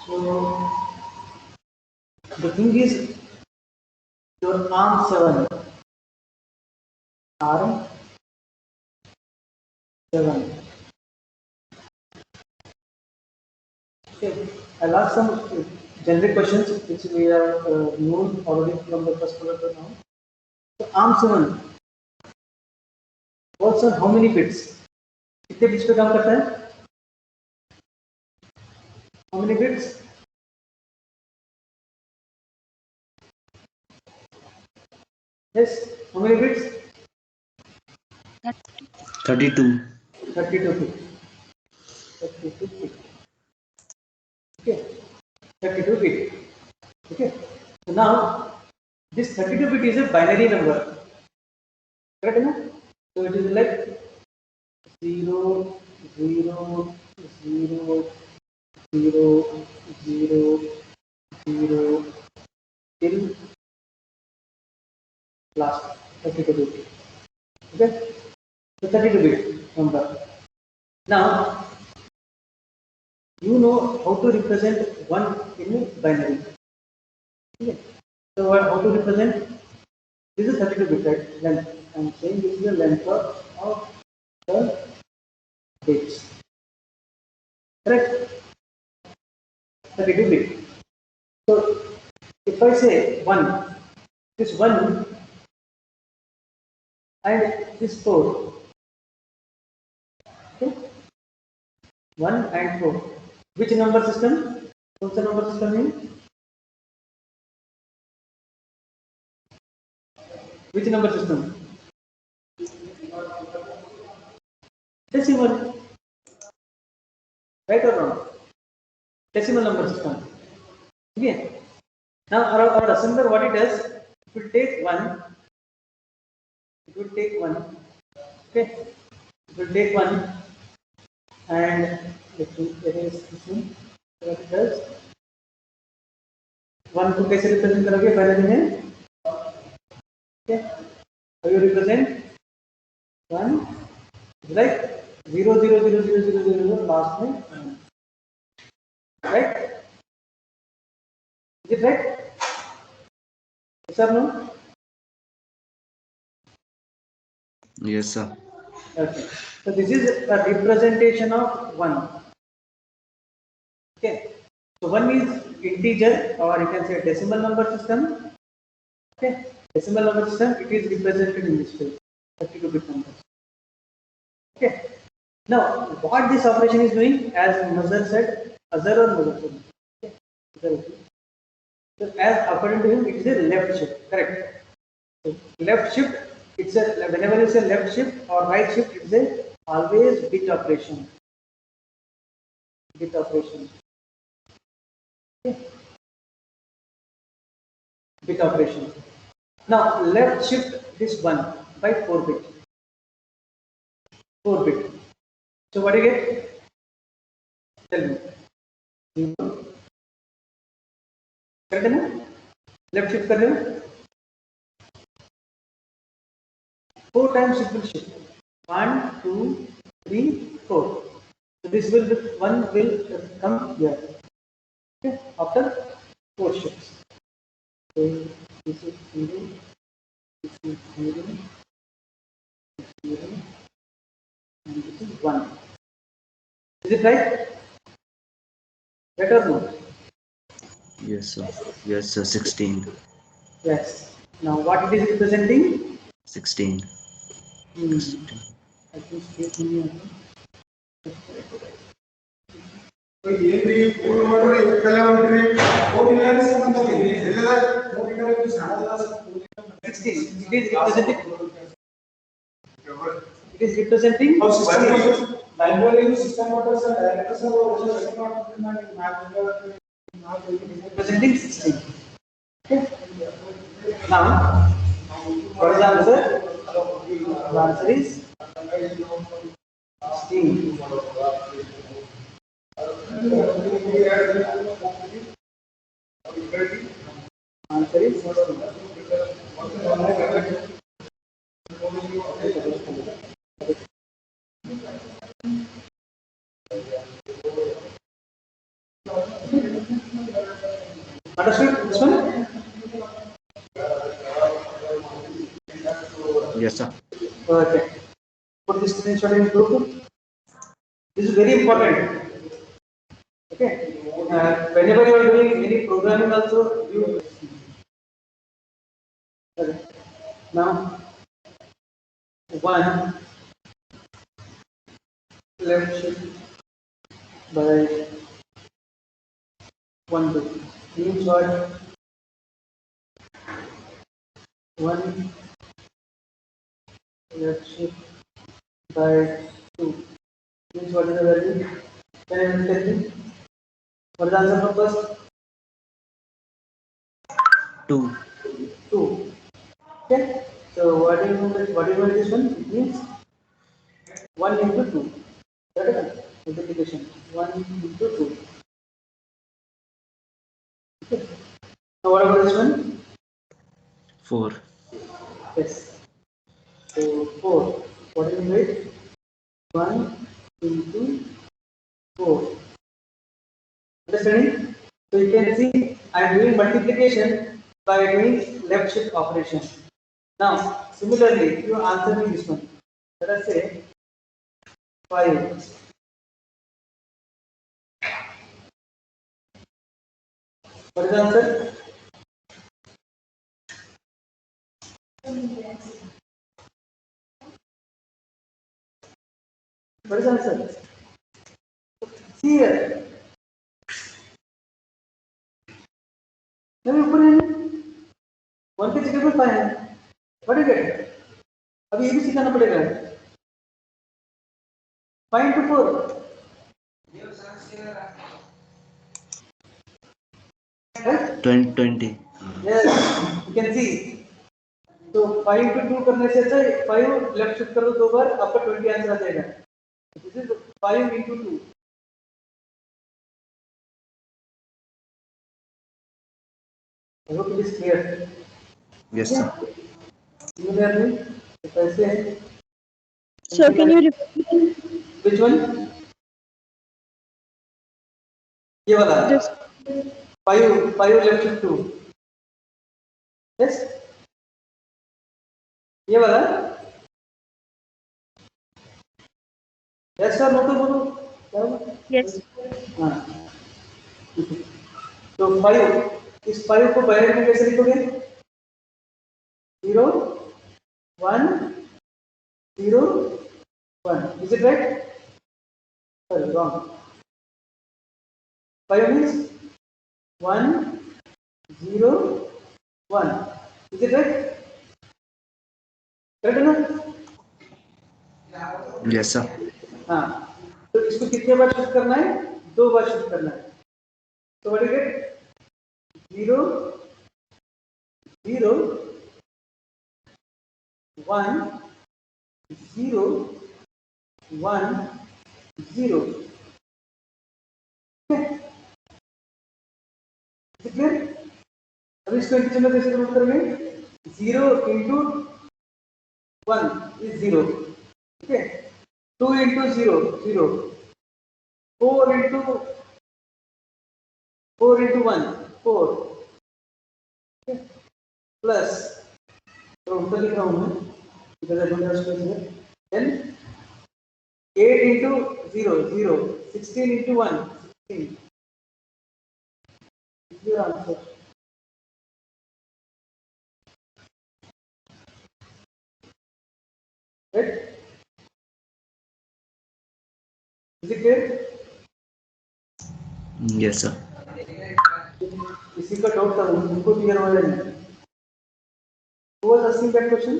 So the thing is, your arm 7, arm 7. Okay, I'll ask some generic questions which we have known already from the first quarter now. So arm 7, what's how many bits? कितने bits पे काम करता है? How many bits? Yes, how many bits? 32. 32 bits. 32 bits. Okay, 32 bit. Okay, so now this 32 bit is a binary number. Correct? No? So it is like 0, 0, 0, 0, 0, 0 till last 32 bit. Okay, so 32 bit number. Now you know how to represent one in binary. Okay. So how to represent? This is 32 bit right? Length. I'm saying this is the length of the bits. Correct? 32 bit. So if I say 1, this 1 and this 4. Okay? 1 and 4. Which number system? What's the number system name? Which number system? Decimal. Right or wrong? Decimal number system. Okay. Now our assembler what it does? It will take 1. It will take 1. Okay. It will take 1 and let me erase this one. What it does? 1 को कैसे represent करोगे पहले दिन? Okay. How you represent 1? It's like 0, 0, 0, 0, 0, 0, 0 last में. Right? Is it right? Yes or no? Yes, sir. Okay. So this is a representation of 1. Okay. So 1 is integer or you can say decimal number system. Okay. Decimal number system, it is represented in this way. 32 bit numbers. Okay. Now what this operation is doing, as Mazhar said, Azhar or Mazhar said. Okay. So as according to him, it is a left shift. Correct. So left shift, it's a whenever it's a left shift or right shift, it's a always bit operation. Bit operation. Okay. Bit operation. Now left shift this 1 by 4 bit. 4 bit. So what do you get? Tell me. 0. Correct ना? Left shift कर रहे हो? 4 times it will shift. 1, 2, 3, 4. So this will 1 will come here. Okay. After 4 shifts. So this is 0. This is 0. This is 0. And this is 1. Is it right? Right or no? Yes, sir. Yes, sir. 16. Yes. Now what it is representing? 16. 16. I think straight only. तो ये भी पूर्ण motor एक कला उतरे वो मिलने से मतलब ये जिलेदार वो मिलने को सारा दास 16. It is representing. It is representing. Library में सिस्टम मोटर से डायरेक्टर से वो सिस्टम मोटर में Representing 16. Okay. Now, what is the answer? The answer is 16. Answer is 16. Understood this one? Yes, sir. Okay. Put this screenshot in group. This is very important. Okay. Whenever you are doing any programming, also you. Okay. Now, one left shift by one two. Means what? One left shift by two. Means what is the value? Can you tell me? What is the answer for first? 2. 2. Okay. So what do you know? What do you know this one? It means 1 into 2. That is multiplication. 1 into 2. Okay. Now what about this one? 4. Yes. So 4. What is the weight? 1 into 4. Understanding? So you can see I am doing multiplication by doing left shift operation. Now similarly, you answer me this one. Let us say 5. What is the answer? What is the answer? See here. Now you put in 1 की जगह पे 5 है. What do you get? अभी ये भी सिखाना पड़ेगा. 5 into 4. Right? 20. Yes, you can see. So 5 into 2 करने से अच्छा है 5 लेफ्ट शिफ्ट करो 2 बार आपका 20 आंसर आ जाएगा. This is 5 into 2. I hope it is clear. Yes, sir. Similarly, if I say So can you repeat which one? ये वाला. this? 5 left shift 2. Yes. ये वाला. Yes sir, no तो बोलो. क्या होगा? Yes. हाँ. तो 5 इस 5 को बाइनरी में कैसे लिखोगे? 0 1 0 1. Is it right? Sorry, wrong. 5 means 1 0 1. Is it right? Correct है ना? Yes, sir. हाँ. तो इसको कितने बार शिफ्ट करना है? 2 बार शिफ्ट करना है. तो व्हाट यू गेट? 0 0 1 0 1 0. क्लियर? अब इसको इंटीजर में कैसे कन्वर्ट करेंगे? 0 into 1 is 0. Okay. 2 into 0 0. 4 into 1 4. Okay. Plus तो ऊपर लिख रहा हूँ मैं because I don't have space here. Then 8 into 0 0. 16 into 1 16. Is your answer? Right? Is it clear? Yes, sir. किसी का डाउट था उनको क्लियर हो जाए. Who was asking that question?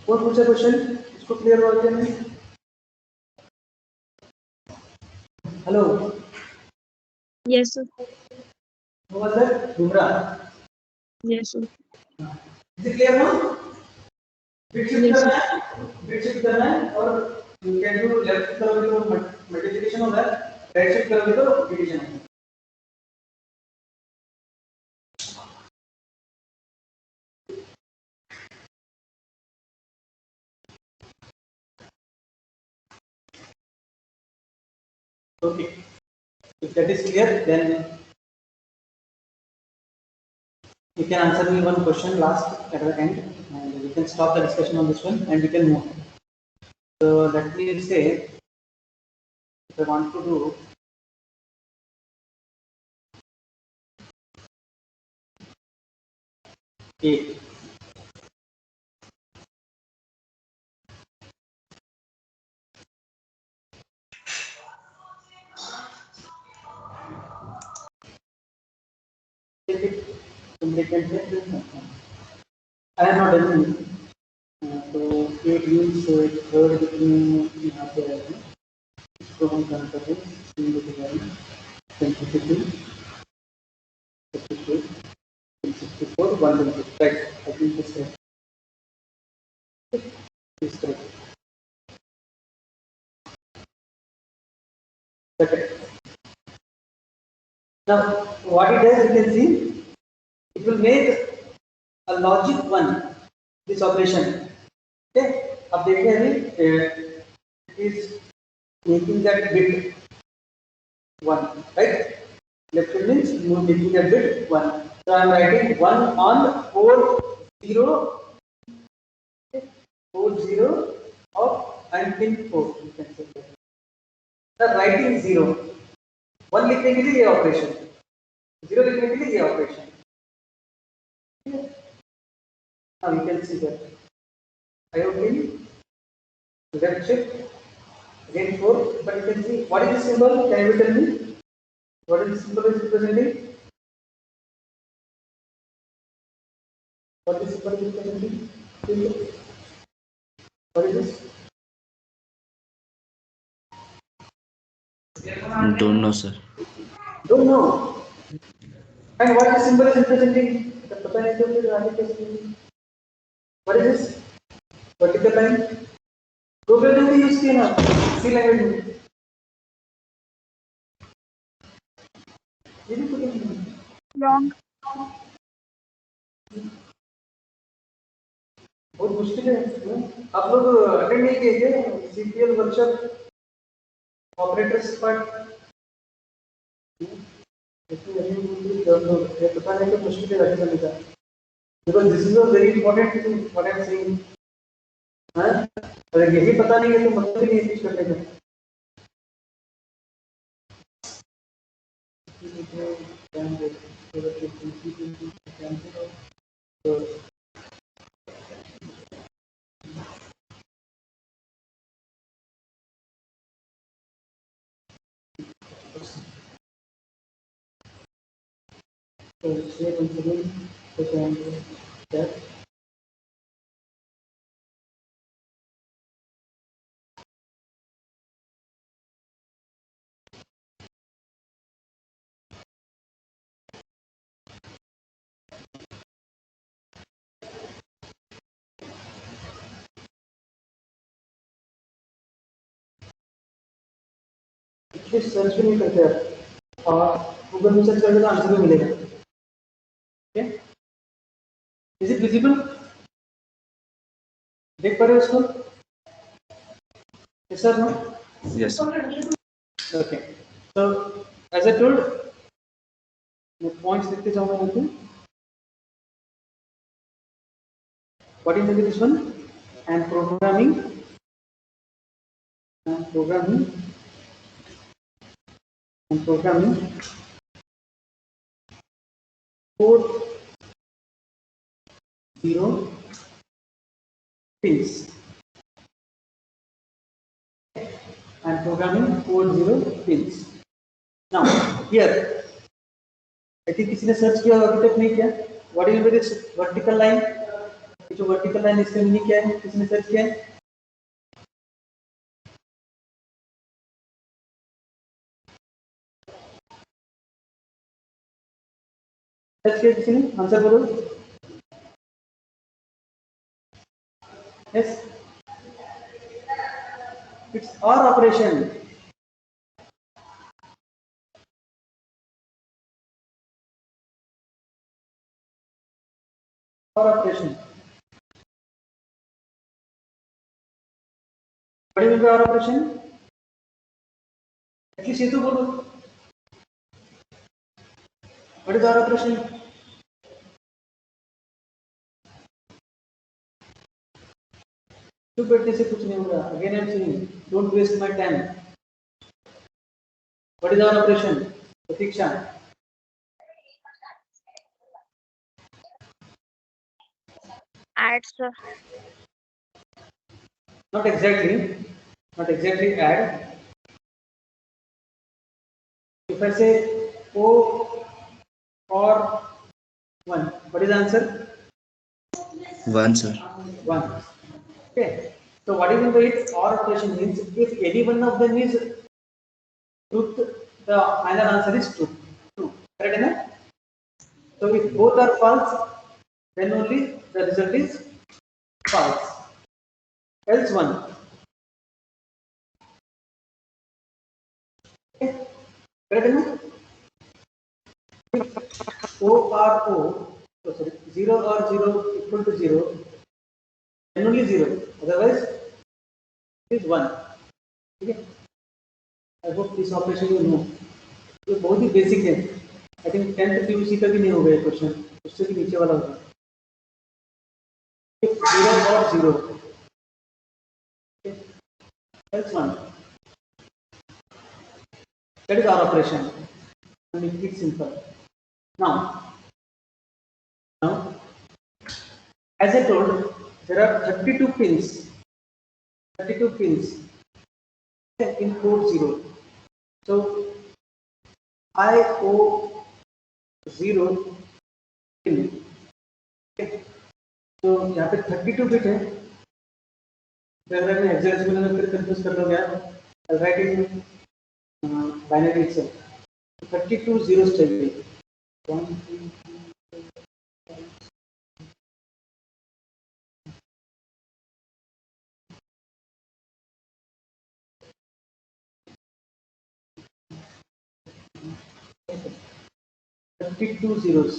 कौन पूछा क्वेश्चन? इसको क्लियर हो गया नहीं? Hello. Yes, sir. Who was that? Bumrah. Yes, sir. Is it clear now? Bit shift Yes, करना sir. है. Bit shift करना है और you can do left shift करोगे तो multiplication होगा. Right shift करोगे तो division होगा. Okay. If that is clear, then you can answer me one question last at the end, and we can stop the discussion on this one, and we can move. So let me say, if I want to do A. I am not done. तो 8 means third between यहाँ पे आएगा, इसको हम क्या करते हैं, 3 between 22, 52, 64, 120. Right. I think this is correct. Okay. Now, what it does, you can see, it will make a logic one, this operation. Okay. अब देखिए अभी it is making that bit 1, right? Left means you are making that bit 1. So I am writing 1 on 4 0, okay, 4 0 of and pin 4. You can say that. The writing 0. 1 लिखने के लिए ये operation, 0 लिखने के लिए ये operation. Now you can see that. I have been left shift again 4, but you can see what is the symbol? Can you tell me? What is the symbol is representing? What is the symbol is representing? What is this? Don't know, sir. Don't know. And what the symbol is representing? The पता नहीं तो फिर आगे कैसे? What is this? Vertical line. Programming में use किया ना? C language में. ये भी पता नहीं. Wrong. बहुत मुश्किल है. आप लोग अटेंड नहीं किए थे CPL वर्कशॉप ऑपरेटर्स पार्ट? इसमें ये पता नहीं तो मुश्किल है रखने का. Because this is a very important thing what I am saying. हाँ? अगर यही पता नहीं है तो मतलब ही नहीं है करने का. So here considering the triangle that इसलिए सर्च भी नहीं करते आप और गूगल में सर्च करके तो आंसर भी मिलेगा. Okay, is it visible? देख पा रहे हो इसको? Yes sir, no? Yes, sir. Okay, so as I told, मैं पॉइंट्स लिखते जाऊंगा यहाँ पे. What is this one? And programming and programming and programming 4 0 pins and programming 4 0 pins. Now here I think किसी ने सर्च किया अभी तक नहीं किया. What is this vertical line? जो vertical line इसका मीनिंग क्या है? किसी ने सर्च किया है? सर्च किया किसी ने? आंसर बोलो. Yes, it's OR operation. OR operation. What is the OR operation? At least ये तो बोलो. What is our operation? चुप बैठने से कुछ नहीं होगा. Again I am saying, don't waste my time. What is our operation? Pratiksha. Add, sir. Not exactly. Not exactly add. If I say O or 1, what is the answer? 1, sir. 1. Okay. So what is the it or operation means if any one of them is truth, the final answer is true. True. Correct enough? So if both are false, then only the result is false. Else 1. Okay. Correct enough? O or O, so sorry, 0 or 0 equal to 0, then only 0. Otherwise, it is 1. Okay. I hope this operation you know. ये बहुत ही basic है. I think 10th PUC का भी नहीं होगा ये question, उससे भी नीचे वाला होगा. 0 और 0. Else 1. That is our operation. And make it simple. Now, as I told, there are 32 pins. 32 pins in port 0. So IO0 pin. Okay. तो यहाँ पे 32 बिट है. अगर मैं हेक्साडेसिमल में फिर कंफ्यूज कर लोगे आप. I'll write it in binary itself. 32 zeros चाहिए. 1 2 32 zeros.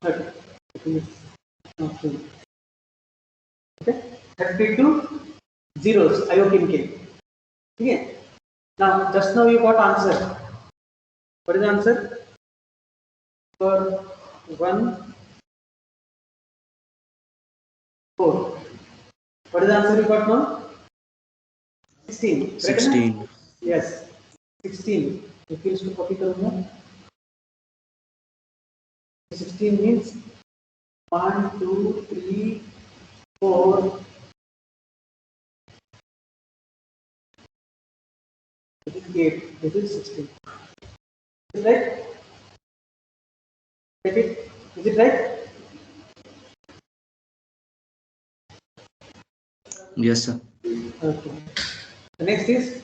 Okay. Okay. 32 zeros IO pin के. ठीक है. Now just now you got answer. What is the answer? For 1 4. What is the answer you got now? 16. Correct ना? 16. Yes. 16. If you to copy करूँगा. 16 means 1 2 3 4. This is 8. This is 16. Is it right? Get it? Is it right? Yes, sir. Okay. The next is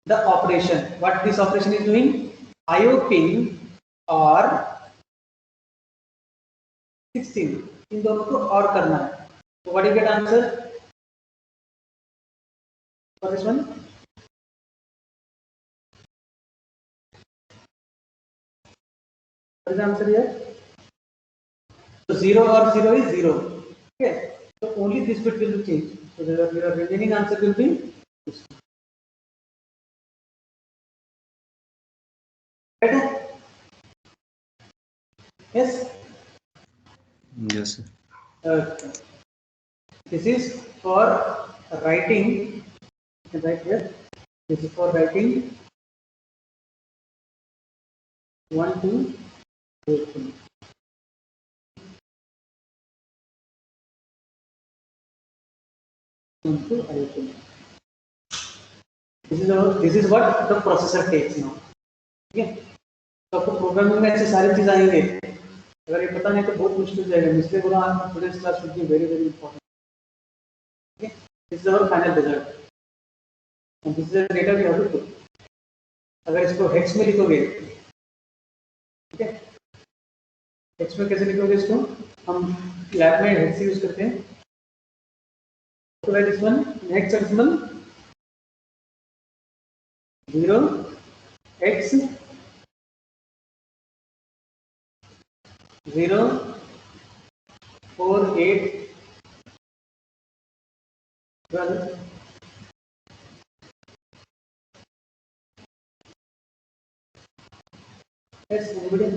the operation. What this operation is doing? IO pin or 16. इन दोनों को और करना है. So what do you get answer for this one? What is the answer here? So 0 or 0 is 0. Okay. So only this bit will be changed. So your remaining answer will be this. Better? Yes. Yes, sir. Okay. This is for writing. Right here. This is for writing 1 2 3. This is what the processor takes now. Okay. तो आपको programming में ऐसे सारी चीज आएंगे. अगर ये पता नहीं तो बहुत मुश्किल हो जाएगा, इसलिए बोला हम today's class should be very very important. Okay, this is our final result and this is the data we have to put. अगर इसको हेक्स में लिखोगे, ठीक है, हेक्स में कैसे लिखोगे इसको, हम लैब में हेक्स यूज करते हैं. तो right this one, hex decimal 0 x 0 4 8 12. Yes, anybody?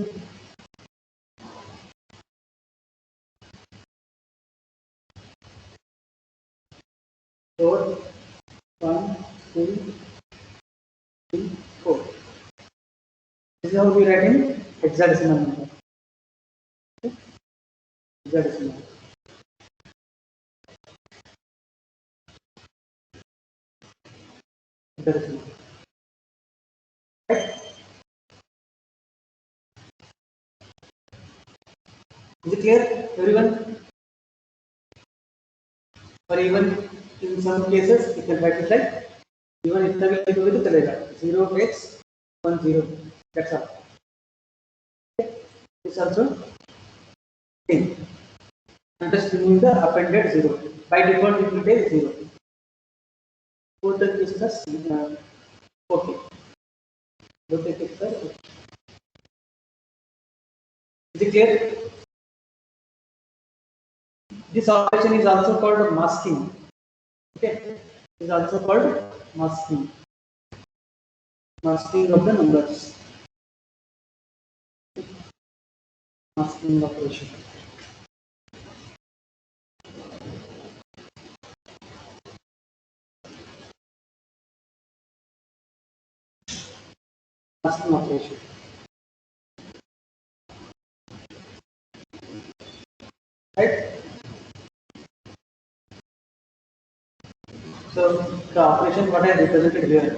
Four, 1, 2, 3, 4. This is how we write in hexadecimal number. Okay? Hexadecimal. Hexadecimal. Right? Is it clear, everyone? Or even in some cases, you can write it like even if the will be the 0 x 1 0. That's all. Okay? This also same. And just remove the appended 0. By default, it will take 0. Both the cases are okay. Both the cases are okay. Is it clear? This operation is also called masking. Okay, it is also called masking. Masking of the numbers. Masking operation. Masking operation. Right? So the operation what I represented here,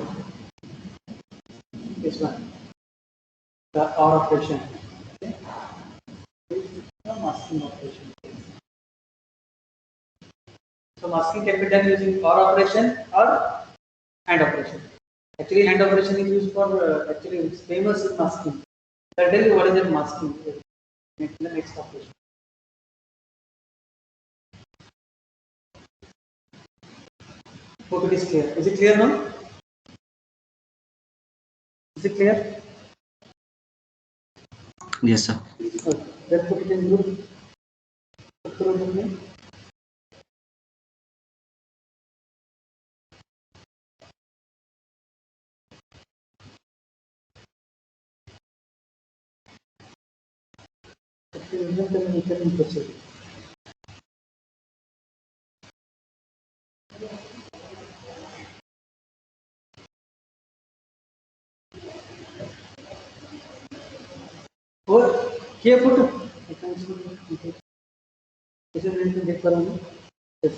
this one, the OR operation. Okay? This is the masking operation. So masking can be done using OR operation or AND operation. Actually, AND operation is used for actually it's famous in masking. I'll tell you what is that masking in the next operation. Hope it is clear. Is it clear now? Is it clear? Yes, sir. Okay. Let's put it in group. Put through the name. Okay, then we can proceed. और क्या photo इसे मैं देख पा रहा हूँ. Yes.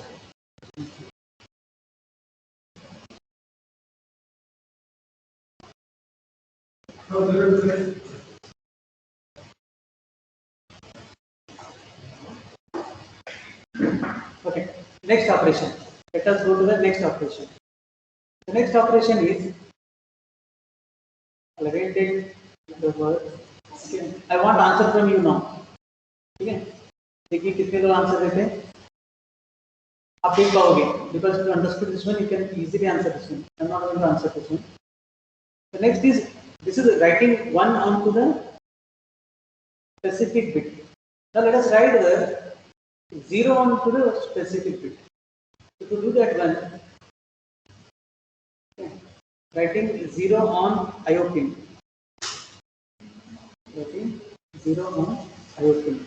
Okay, next operation. Let us go to the next operation. The next operation is, again take the word. I want answer from you now. ठीक है, देखिए कितने लोग आंसर देते हैं. आप देख पाओगे because if you understood this one, you can easily answer this one. I'm not going to answer this one. The next is, this is writing 1 onto the specific bit. Now let us write the 0 onto the specific bit. So to do that one, writing 0 on IO pin. Writing 0 on IO pin.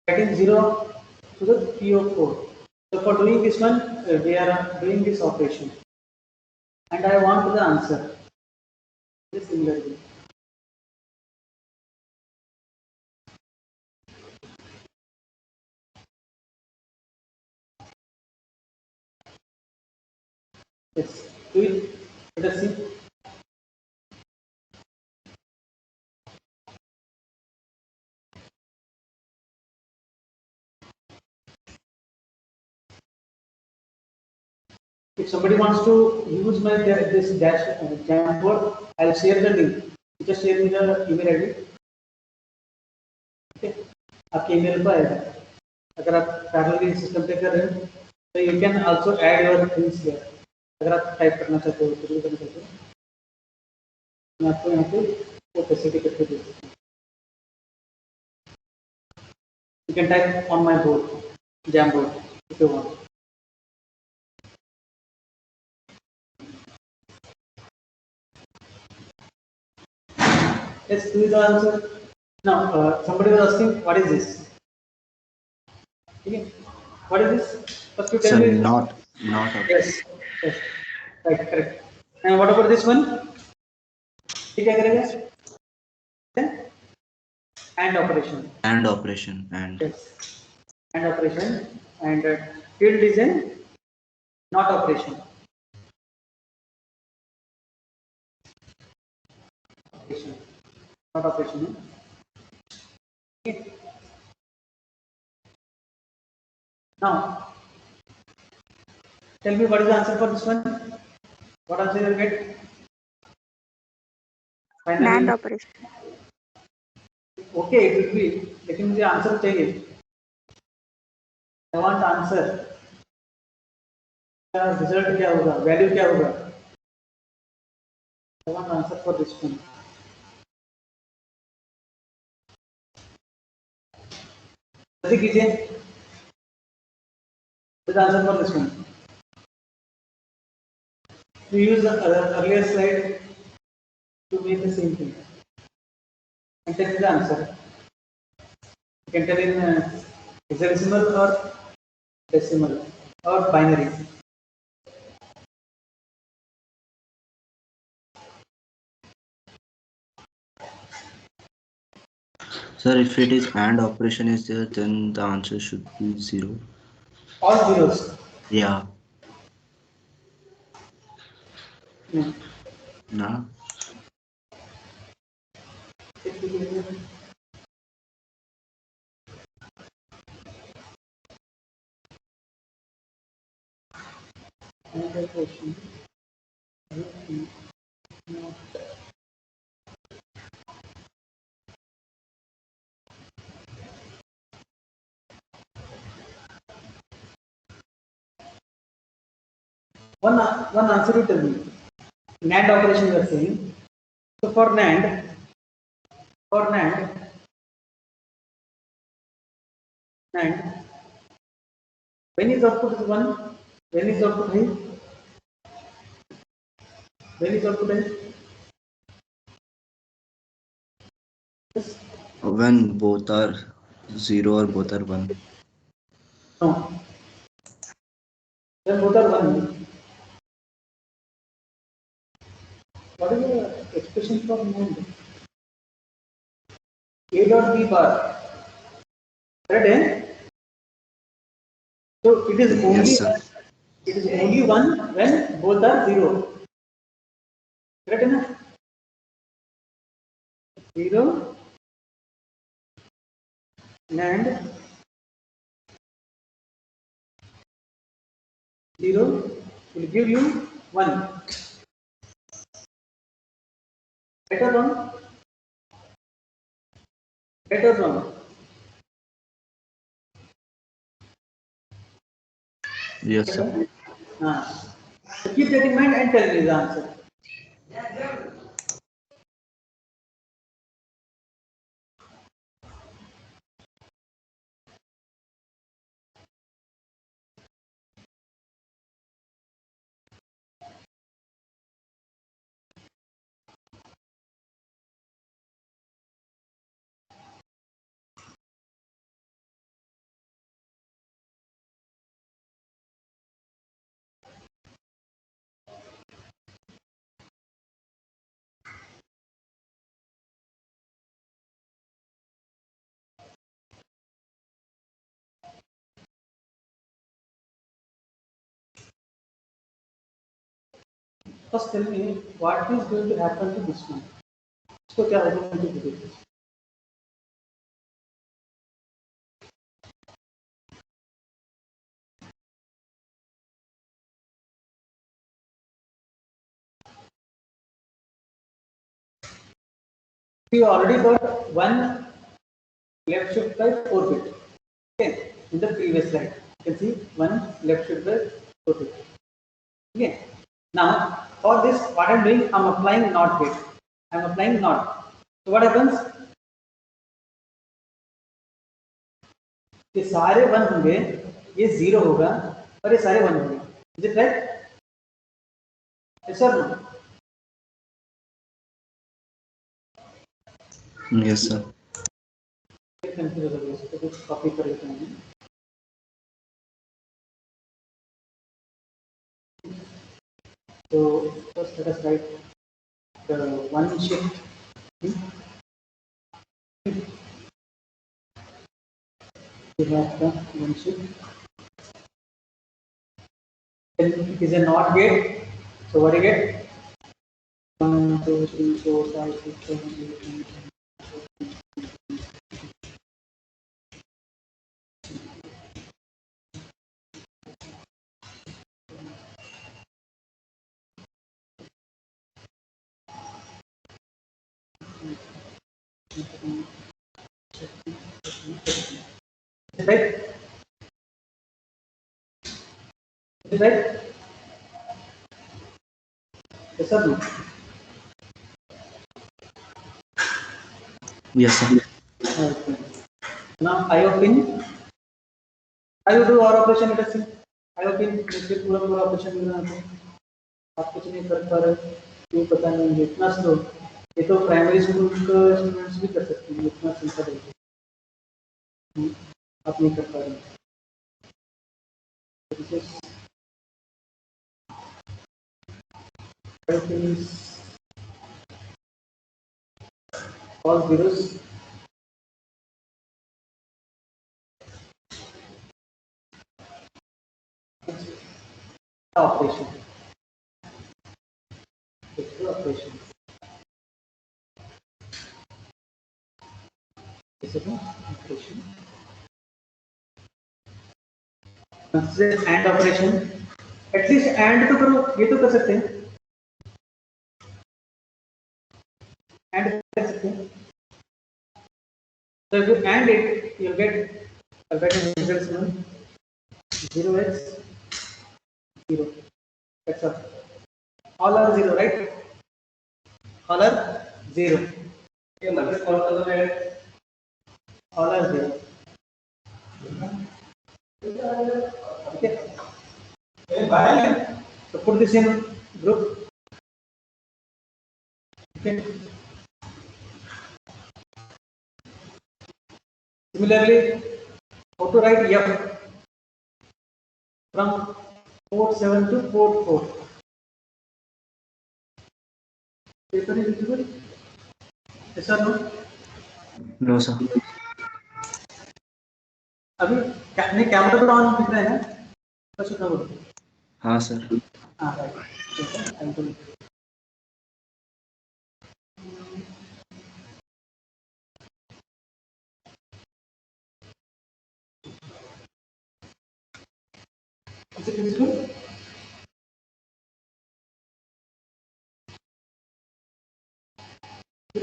writing 0 to the PO code. So for doing this one, we are doing this operation, and I want the answer. This similarly. Yes, do it. Let us see. If somebody wants to use my this dash Jamboard, I'll share the link. Just share me the email ID. Okay, आपके email पर आएगा. अगर आप parallel system पे कर रहे हो, तो you can also add your things here. अगर आप टाइप करना चाहते हो, तो भी कर सकते हो. मैं आपको यहाँ पे वो फैसिलिटी करके दे सकता हूँ. You can type on my board, Jamboard, if you want. Let's do the answer. Now, somebody was asking, what is this? Okay. What is this? First you tell Sir, me. not Yes. Yes. Right. Correct. And what about this one? ठीक है करेगा? Then and operation. and operation and Yes. And operation and field is in not operation. Operation. Not operation. Okay. Now, tell me what is the answer for this one? What answer you will get? NAND Finally, operation. okay, it will be. लेकिन मुझे answer चाहिए. I want answer. Result क्या होगा? Value क्या होगा? I want answer for this one. जल्दी कीजिए. What is the answer for this one? We use the earlier slide to make the same thing. And tell me the answer. You can tell in hexadecimal or decimal or binary. sir, if it is and operation is there, then the answer should be 0. All zeros. Yeah. No. Nah. Another question. One answer you tell me. NAND operation you are saying. So for NAND, NAND, when is output is 1? When is output high? When is output high? Yes. When both are 0 or both are 1. No. When both are 1. What is the expression for NAND? A dot B bar. Correct, eh? So it is only Yes, sir. one when both are 0. Correct enough? 0 and 0 will give you 1. Right or wrong? Right or wrong? Yes, sir. So keep that in mind and tell me the answer. First tell me what is going to happen to this one. इसको क्या होगा going to do? We already got one left shift by 4 bit. Okay, in the previous slide, you can see one left shift by 4 bit. Okay. Now for this, what I'm doing, I'm applying NOT gate. I'm applying NOT. So what happens? ये सारे 1 होंगे, ये 0 होगा और ये सारे 1 होंगे. Is it right? Yes or no? Yes, sir. Confused हो गया, इसको कुछ कॉपी कर लेते हैं. So first let us write the one shift. We have the one shift. Then it is a NOT gate. So what do you get? 1, 2, 3, 4, 5, 6, 7, 8, 9, 10. Right? Is it right? Yes or no? Yes, sir. Okay. Now IO pin. IO do और operation let us see. IO pin इसके पूरा operation करना है. आप कुछ नहीं कर पा रहे, क्यों पता नहीं, इतना स्लो. ये तो प्राइमरी स्कूल के स्टूडेंट्स भी कर सकते हैं, इतना सिंपल है. आप नहीं कर पा रहे. This is IO pin is all zeros. Operation. It's the operation. This is the operation. Consider AND operation. At least AND तो करो, ये तो कर सकते हैं. AND कर सकते हैं. So if you AND it, you'll get calculated results 0x 0. That's all. All are 0, right? All are 0. ये मतलब कौन सा है? All are 0. Okay. So put this in group. Okay. Similarly, how to write F from port 7 to port 4. Paper is visible? Yes or no? No, sir. अभी अपने camera तो on दिख रहा है ना? बस उतना बोलो. हाँ, सर. हाँ, राइट. ठीक है, thank you. Is it visible? Is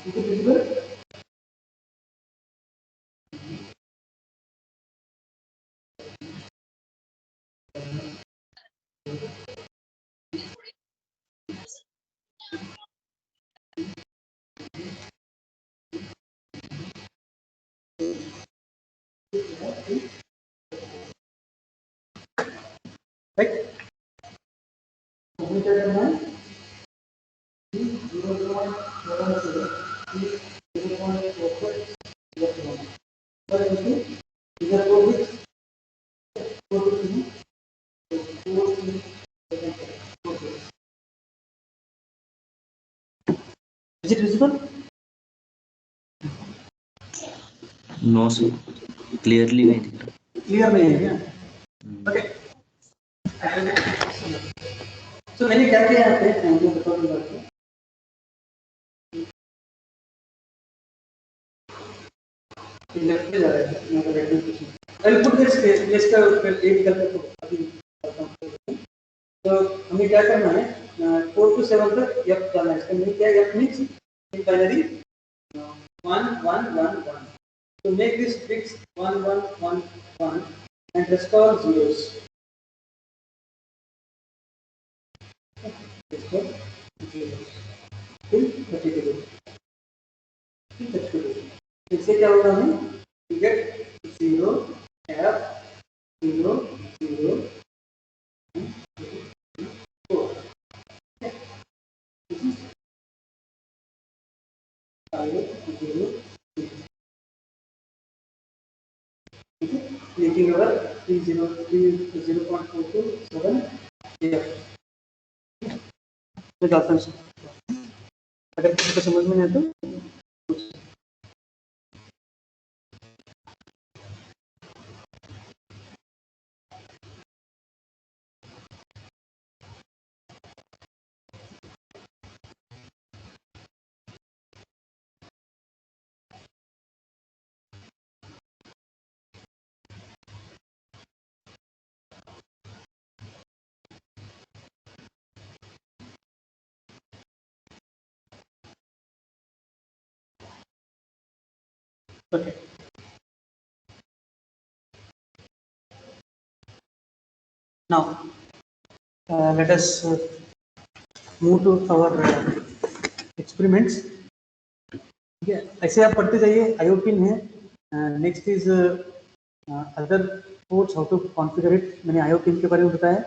it visible? Right? Submitted in one. 0.0. What is it? Is there four bits? Four bits, no? So 4 3 7 4 bits. Is it visible? No sir, clearly नहीं दिख रहा। Clear नहीं है क्या? Okay. So मैंने क्या किया यहाँ पे, मैं आपको बता दूंगा आपको। लेफ्ट पे जा रहा है, यहाँ पे राइट में कुछ नहीं। I'll put this place का एक विकल्प को अभी बताता हूँ। तो हमें क्या करना है, 4 to 7 तक F जाना है। इसका मीनिंग क्या है? F means in binary 1 1 1 1. To make this fix 1 1 1 1 and rest all zeros. Rest all zeros. Till 32. Till 32. इससे क्या होगा हमें? We get 0 F 0 0 4. This is 5 0 making our 0.427 F. मैं डालता हूँ, अगर किसी को समझ में नहीं आता okay. Now let us move to our experiments. ठीक है, ऐसे आप पढ़ते जाइए। IO पिन है, next is other ports, how to configure it. मैंने IO पिन के बारे में बताया।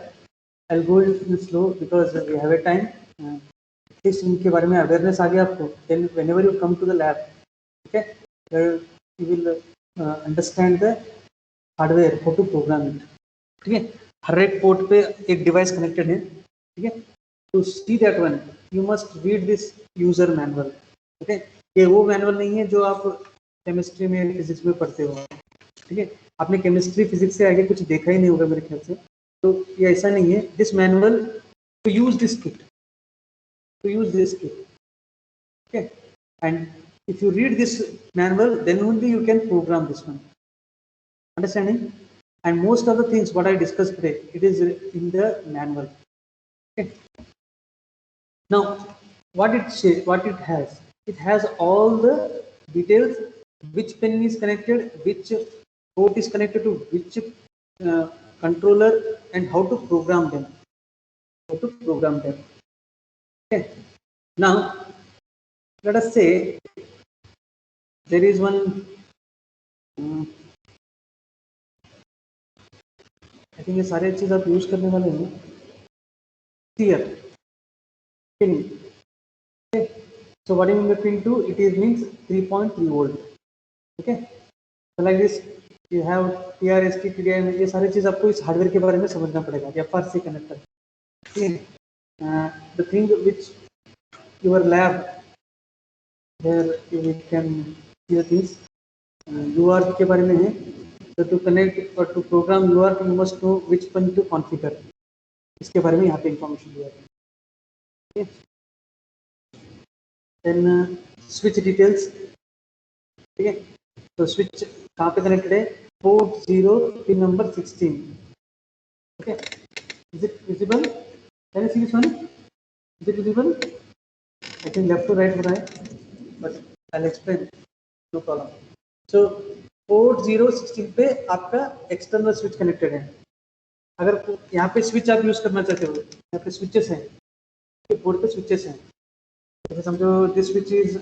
I'll go in slow because we have a time. इस इनके बारे में अवेयरनेस आ गया आपको, then whenever you come to the lab, okay, you will understand the hardware, how to program it. ठीक है, हर एक पोर्ट पे एक डिवाइस कनेक्टेड है। ठीक है, to see that one you must read this user manual. Okay, ये वो मैनुअल नहीं है जो आप केमिस्ट्री में फिजिक्स में पढ़ते हो। ठीक है, आपने केमिस्ट्री फिजिक्स से आगे कुछ देखा ही नहीं होगा मेरे ख्याल से, तो ये ऐसा नहीं है। This manual to use this kit, to use this kit, okay, and if you read this manual then only you can program this one, understanding? And most of the things what I discussed today, it is in the manual. Okay, now what it say, what it has all the details, which pin is connected, which port is connected to which controller, and how to program them, okay. Now let us say there is one I think ये सारे चीज आप use करने वाले हैं। Clear? Pin. Okay. So what do you mean by pin 2? It is means 3.3 volt. Okay. So like this you have TRST, TDI, ये सारी चीज आपको इस हार्डवेयर के बारे में समझना पड़ेगा। FRC connector. The thing which your lab where you can see the things UART के बारे में है। So to connect or to program UART you must know which pin to configure. इसके बारे में यहाँ पे इंफॉर्मेशन दिया है। Okay. Then switch details. ठीक है, तो स्विच कहाँ पे कनेक्टेड है? Port 0 pin number 16. Okay, is it visible? Can you see this one? Is it visible? I think left to right हो रहा है, but I will explain, no problem. So port 0 16 पे आपका एक्सटर्नल स्विच कनेक्टेड है। अगर यहाँ पे switch आप यूज करना चाहते हो, यहाँ पे स्विचेस हैं, बोर्ड पे स्विचेस हैं, जैसे समझो this switch is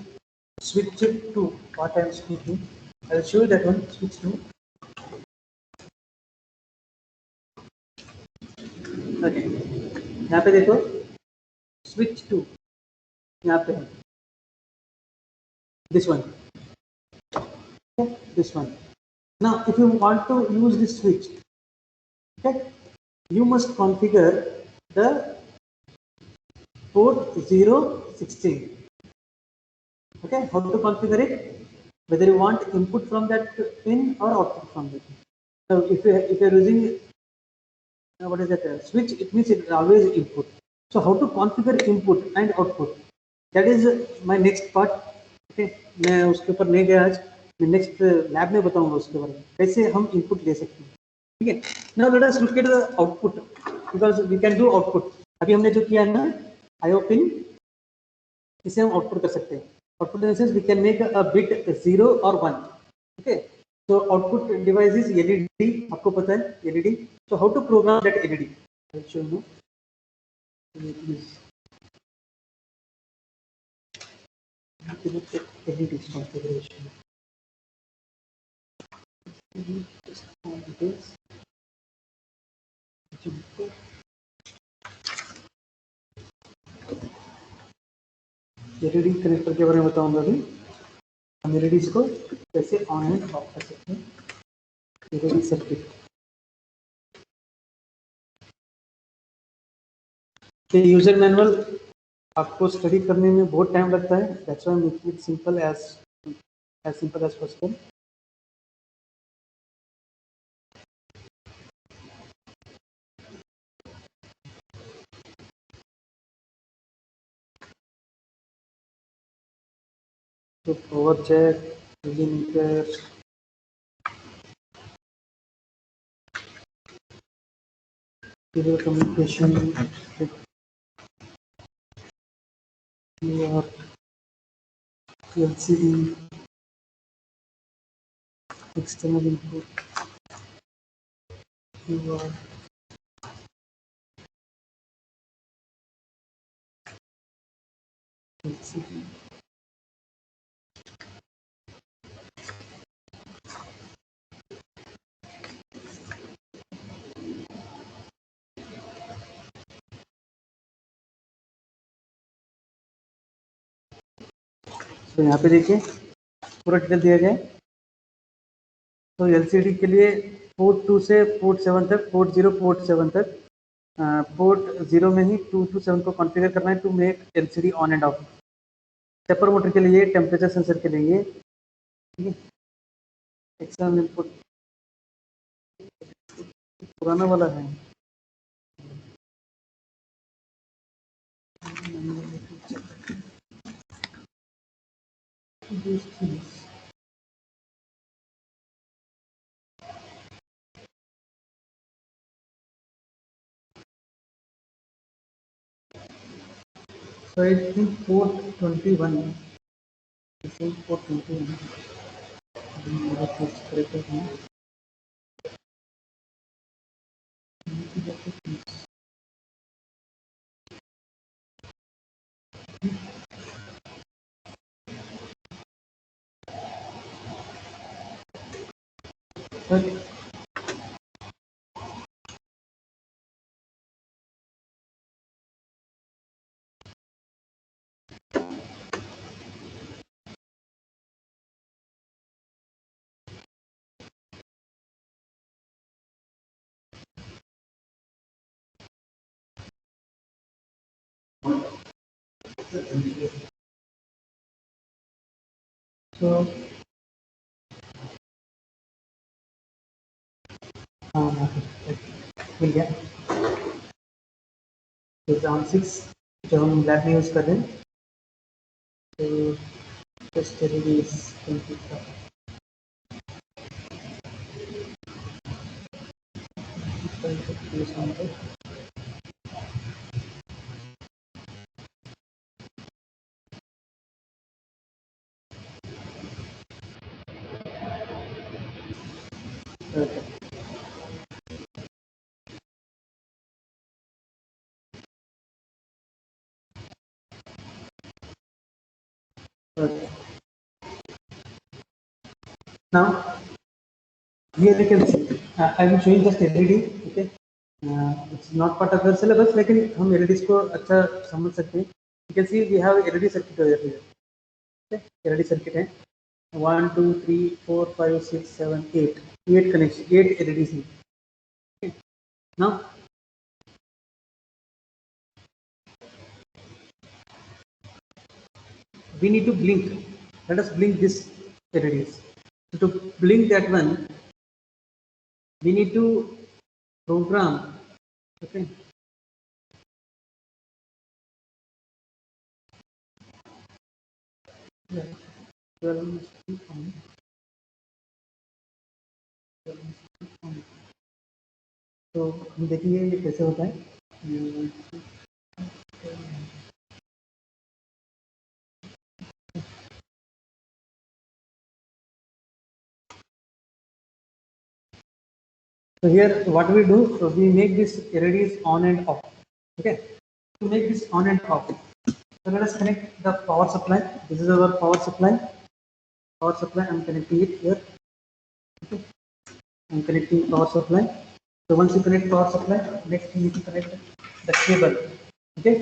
switch to what I am speaking. I will show you that one. Switch to. Okay. यहाँ पे देखो switch to, यहाँ पे है this one. Okay. This one. Now, if you want to use this switch, okay, you must configure the port 016. Okay, how to configure it? Whether you want input from that pin or output from that pin. So if you're using what is that switch, it means it is always input. So how to configure input and output, that is my next part. Okay, मैं उसके ऊपर नहीं गया आज, मैं next lab में बताऊंगा उसके बारे में कैसे हम इनपुट ले सकते हैं. ठीक है, now let us look at the output because we can do output. अभी हमने जो किया है ना आईओ पिन, इसे हम आउटपुट कर सकते हैं. Output in the sense we can make a bit 0 और 1. Okay, so output device is LED, आपको पता है LED. So how to program that LED? I'll show you. LED configuration. LED connector के बारे में बताऊंगा अभी. हम LEDs को कैसे ऑन एंड ऑफ कर सकते हैं. LED circuit. ये यूजर मैनुअल आपको स्टडी करने में बहुत टाइम लगता है. That's why I make it simple as possible. तो power jack, meter, serial communication, QR, LCD, external input, QR, LCD. तो यहाँ पे देखिए पूरा डिटेल दिया गया है. तो LCD के लिए पोर्ट 2 से पोर्ट 7 तक, पोर्ट 0 पोर्ट 7 तक, पोर्ट 0 में ही 2 to 7 को कॉन्फ़िगर करना है to make LCD on and off. Stepper motor के लिए, टेम्परेचर सेंसर के लिए, ठीक है. एक्सटर्नल इनपुट पुराना वाला है. So I think port 21. I think port 21. Okay. So मिल गया. एग्जाम 6 जो हम लैब में यूज कर रहे हैं. तो test release computer now here you can see I will show you just LED. Okay, it's not part of the syllabus लेकिन हम LEDs को अच्छा समझ सकते हैं. You can see we have LED circuit over here. Okay, LED circuit है. 1 2 3 4 5 6 7 8 8 connection 8 LEDs हैं. Okay. Now we need to blink. Let us blink this LEDs. So to blink that one, we need to program. Okay. Yeah. 12 must be on. 12 must be on. तो हम देखेंगे ये कैसे होता है. So here what we do, so we make this LEDs on and off. Okay. To make this on and off, so let us connect the power supply. This is our power supply. Power supply, I'm connecting it here. Okay. I'm connecting power supply. So once you connect power supply, next you need to connect the cable. Okay.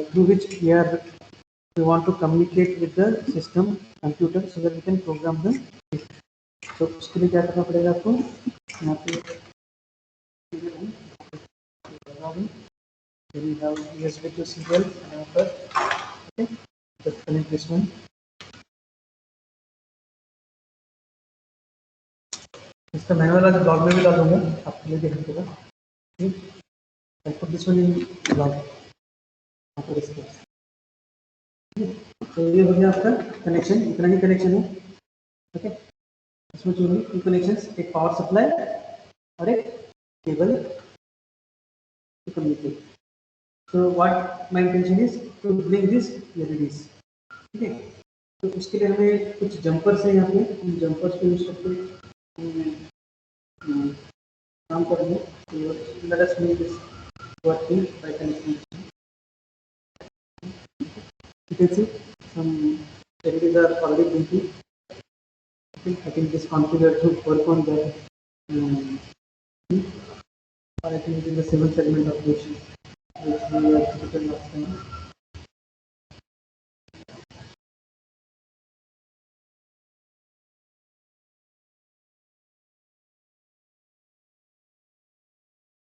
Through which we want to communicate with the system computer so that we can program the system. तो उसके लिए क्या करना पड़ेगा आपको, यहाँ पे then we have USB to serial connector. Okay, just connect this one. इसका मैनुअल आज ब्लॉग में भी डालूंगा, आपके लिए देखने को. I put this one in blog. आपको इसको. तो ये हो गया आपका कनेक्शन, इतना ही कनेक्शन है. ओके, इसमें जो भी 2 कनेक्शंस, एक पावर सप्लाई और एक cable to communicate. So what my intention is to bring this LEDs. Okay, तो उसके लिए हमें कुछ जंपर्स हैं यहाँ पे, इन जंपर्स को यूज करके काम करेंगे. तो let us make this working by connecting. You can see some LEDs are already blinking. Okay, I think this configured to work on that. Or I think it is the civil segment operation which we have executed last time.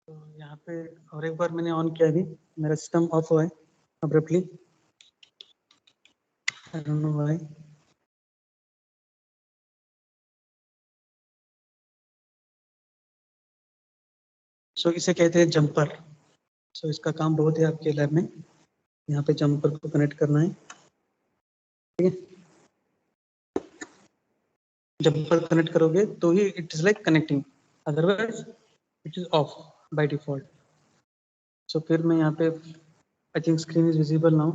तो यहाँ पे और एक बार मैंने on किया, अभी मेरा system off हुआ है abruptly. I don't know why. So इसे कहते हैं जंपर. सो इसका काम बहुत है आपके लैब में. यहाँ पे जंपर को कनेक्ट करना है. ठीक है, जंपर कनेक्ट करोगे तो ही it is like connecting, otherwise it is off by default. So फिर मैं यहाँ पे I think screen is visible now.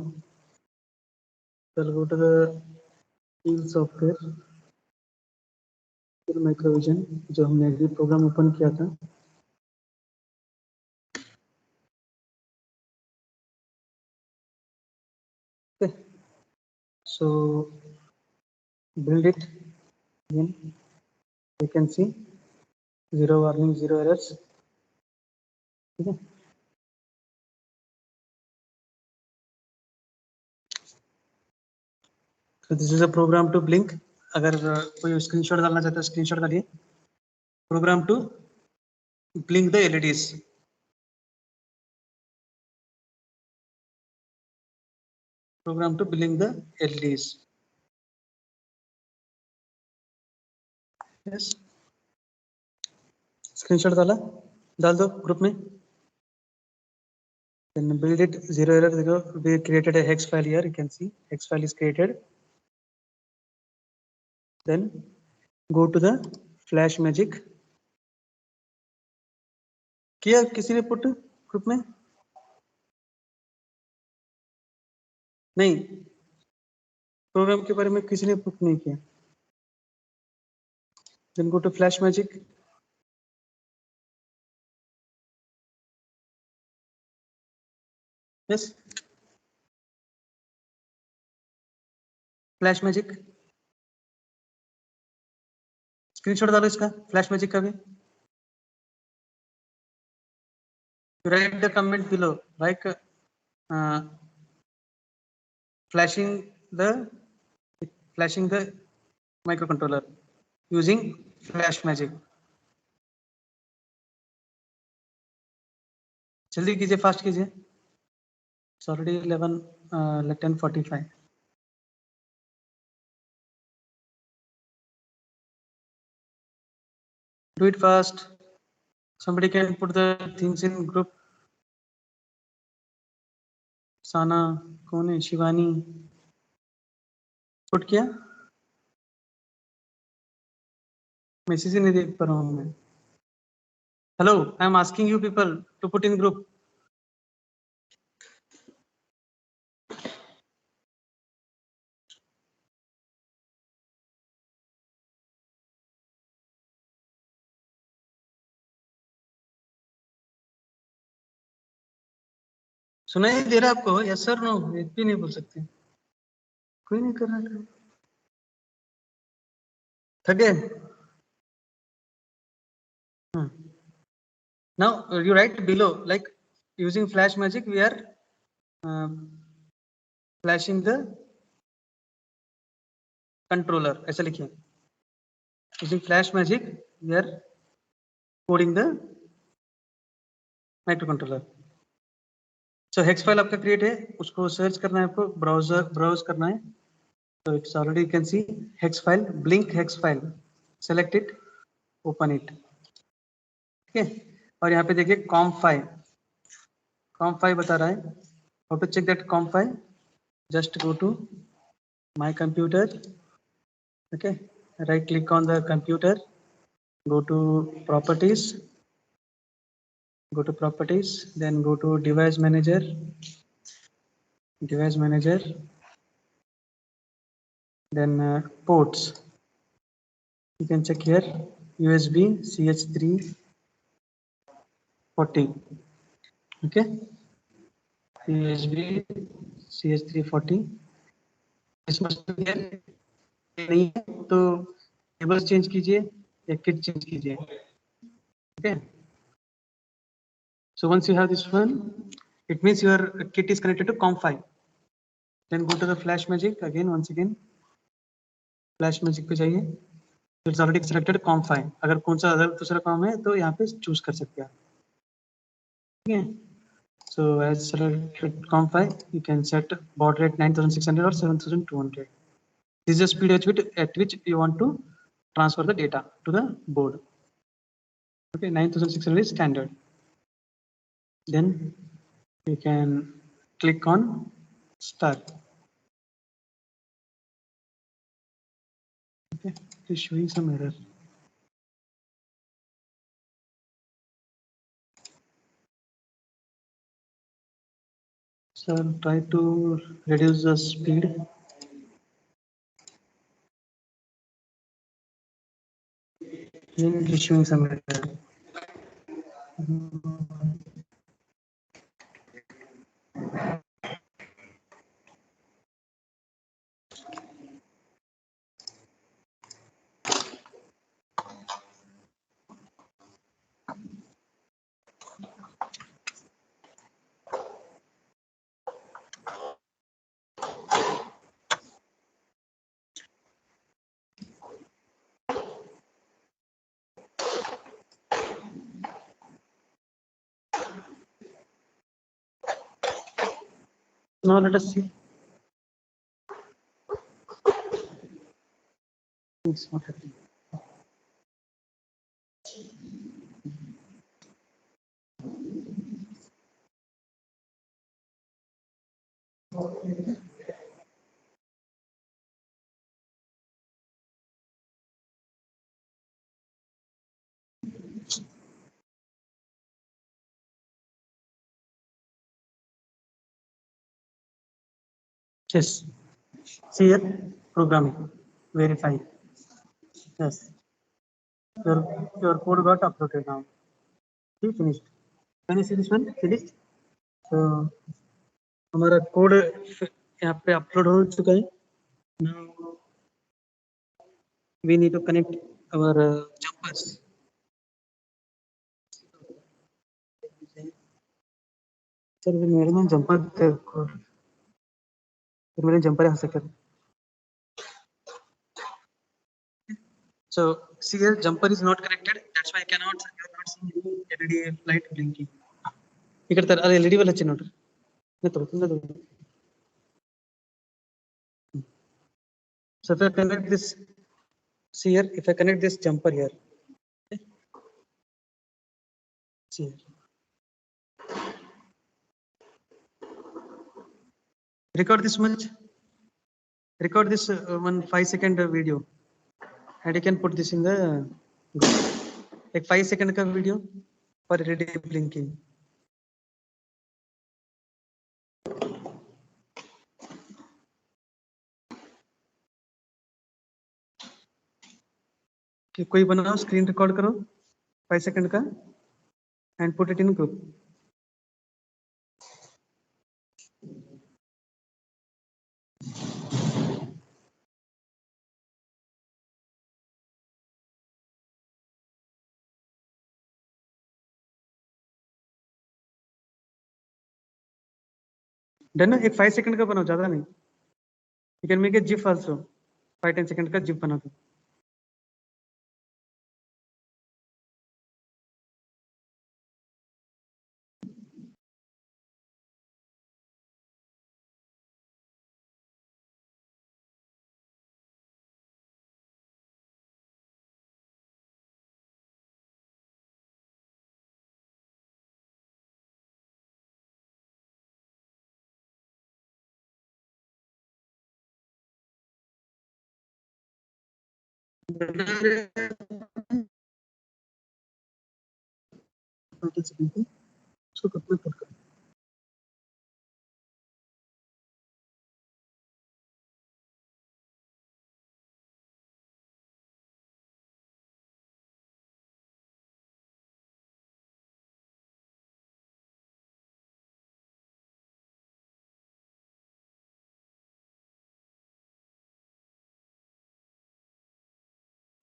चल go to the teal software, फिर माइक्रोविजन जो हमने अभी प्रोग्राम ओपन किया था. Okay. So build it again. You can see 0 warning, 0 errors. Okay. So this is a program to blink. अगर कोई screenshot डालना चाहता है स्क्रीनशॉट डालिए. Program to blink the LEDs. Program to blink the LEDs. Yes. Screenshot डाल दो group में. Then build it 0 error 0. We created a hex file here. You can see hex file is created. Then go to the Flash Magic. किया किसी ने put group में? नहीं, programme के बारे में किसी ने पुट नहीं किया. Then go to Flash Magic. Yes. Flash Magic. Screenshot डालो इसका Flash Magic का भी. Write the comment below like flashing the microcontroller using flash magic. जल्दी कीजिए, फास्ट कीजिए. It's already 10:45. Do it fast. Somebody can put the things in group. Sana, कौन है? Shivani. Put किया? मैसेज ही नहीं देख पा रहा हूँ मैं. Hello, I am asking you people to put in group. सुनाई दे रहा है आपको? Yes sir, no? एक भी नहीं बोल सकते. कोई नहीं कर रहा है. थक गए? Now you write below, like using flash magic we are flashing the controller. ऐसा लिखिए. Using flash magic we are coding the microcontroller. So hex file आपका create है, उसको सर्च करना है आपको, browse करना है. So it's already, you can see hex file, blink hex file. Select it, open it. ठीक है. और यहाँ पे देखिए com5 बता रहा है. How to check that com5? Just go to my computer. Okay, right click on the computer, go to properties, then go to device manager, then ports. You can check here USB CH340. okay, USB CH340. इसमें नहीं है तो cables change कीजिए या kit change कीजिए. okay, so once you have this one, it means your kit is connected to com5. then go to the flash magic again, once again flash magic पे जाइए. it's already selected com5. अगर कौन सा अगर दूसरा काम है तो यहाँ पे चूज कर सकते हैं. ठीक है. so as selected com5, you can set baud rate 9600 or 7200. this is the speed at which you want to transfer the data to the board. okay, 9600 is standard. then you can click on start. okay, it is showing some error. so try to reduce the speed. then it is showing some error. now let us see. it's not happening. yes, see here, programming, verify. yes, your code got uploaded now. see, finished. can you see this one? finished. so हमारा code यहाँ पे upload हो चुका है. now we need to connect our jumpers. Sir मेरे में jumper फिर मैंने जंपर यहाँ से कर So see here, jumper is not connected. That's why you are not seeing any LED light blinking. ఇక్కడ అది LED వల్ల వచ్చింది note. So if I connect this, see here, if I connect this jumper here, okay. See here. Record this much. Record this 5-second video, and you can put this in the like 5-second का video for LED blinking. कि कोई बनाओ, screen record करो 5 second का and put it in group. Done. एक 5 second का बनाओ, ज्यादा नहीं. You can make a GIF also. 5-10 second का जिफ बना दो. उसको कितना पुट करो.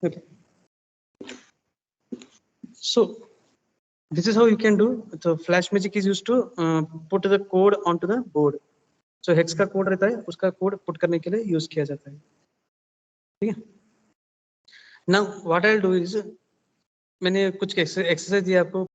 Okay. So this is how you can do. So flash magic is used to put the code onto the board. So hex का code रहता है, उसका कोड पुट करने के लिए यूज किया जाता है. ठीक है. Now what I'll do is, मैंने कुछ एक्सरसाइज दिया आपको.